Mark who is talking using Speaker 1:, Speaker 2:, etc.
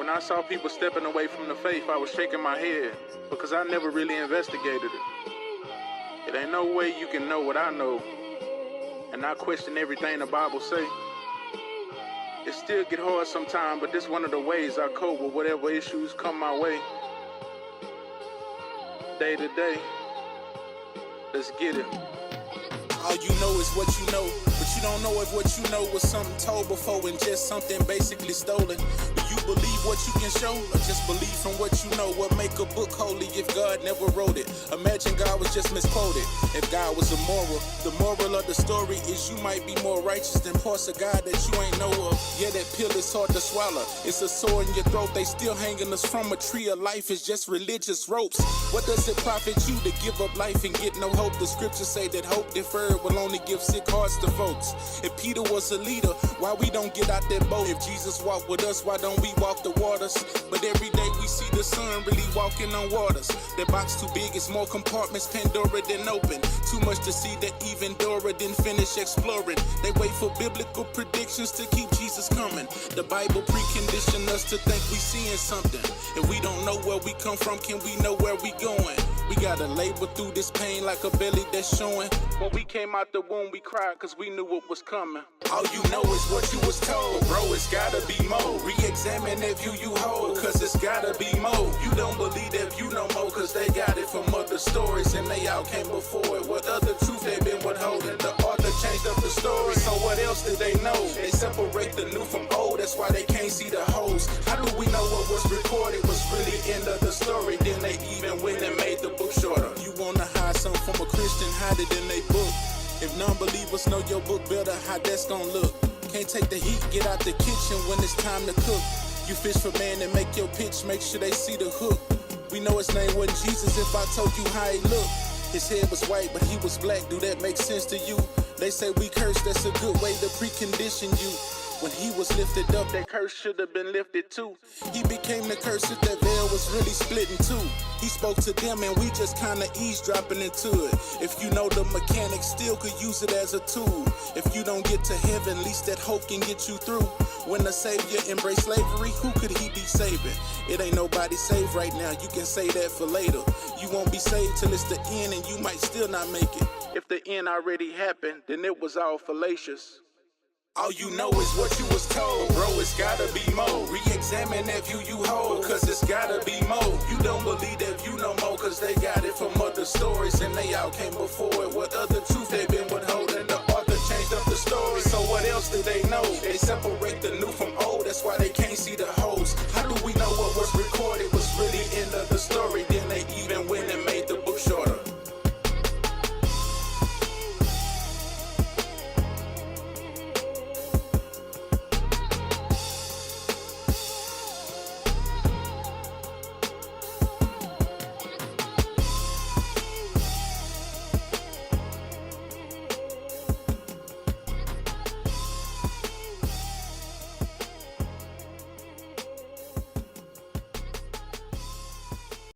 Speaker 1: When I saw people stepping away from the faith, I was shaking my head because I never really investigated it. It ain't no way you can know what I know and not question everything the Bible say. It still get hard sometimes, but this one of the ways I cope with whatever issues come my way. Day to day, let's get it.
Speaker 2: All you know is what you know, but you don't know if what you know was something told before and just something basically stolen. Do you believe what you can show, or just believe from what you know? What make a book holy if God never wrote it? Imagine God was just misquoted. If God was immoral, the moral of the story is you might be more righteous than parts of God that you ain't know of. Yeah, that pill is hard to swallow. It's a sore in your throat. They still hanging us from a tree of life. It's just religious ropes. What does it profit you to give up life and get no hope? The scriptures say that hope deferred will only give sick hearts to folks. If Peter was a leader, why we don't get out that boat? If Jesus walked with us, why don't we walk the waters? But every day we see the sun really walking on waters. That box too big, it's more compartments, Pandora than open. Too much to see that even Dora didn't finish exploring. They wait for biblical predictions to keep Jesus coming. The Bible preconditioned us to think we seeing something. If we don't know where we come from, can we know where we going? We gotta labor through this pain like a belly that's showing. When we came out the womb, we cried cause we knew what was coming. All you know is what you was told, bro, it's gotta be more. Re-examine that view you hold, cause it's gotta be more. You don't believe that view no more, cause they got it from other stories and they all came before it. What other truth they been withholding? The author changed up the story, so what else did they know? They separate the new from old, that's why they can't see the holes. How do we know what was recorded was really end of the story? Then they even went and made the book shorter. You wanna hide something from a Christian, hide it in they book. If non-believers know your book better, how that's gon' look. Can't take the heat, get out the kitchen when it's time to cook. You fish for man and make your pitch, make sure they see the hook. We know his name wasn't Jesus if I told you how he looked. His head was white, but he was black, do that make sense to you? They say we curse, that's a good way to precondition you. When he was lifted up, that curse should have been lifted too. He became the curse if that veil was really split in two. He spoke to them and we just kinda eavesdropping into it. If you know the mechanics, still could use it as a tool. If you don't get to heaven, at least that hope can get you through. When the Savior embraced slavery, who could he be saving? It ain't nobody saved right now, you can say that for later. You won't be saved till it's the end and you might still not make it. If the end already happened, then it was all fallacious. All you know is what you was told, bro, it's gotta be more. Re-examine that view you hold, cause it's gotta be more. You don't believe that view no more, cause they got it from other stories and they all came before it. What other truth they been withholding? The author changed up the story, so what else did they know? They separate the new from old, that's why they can't see the holes.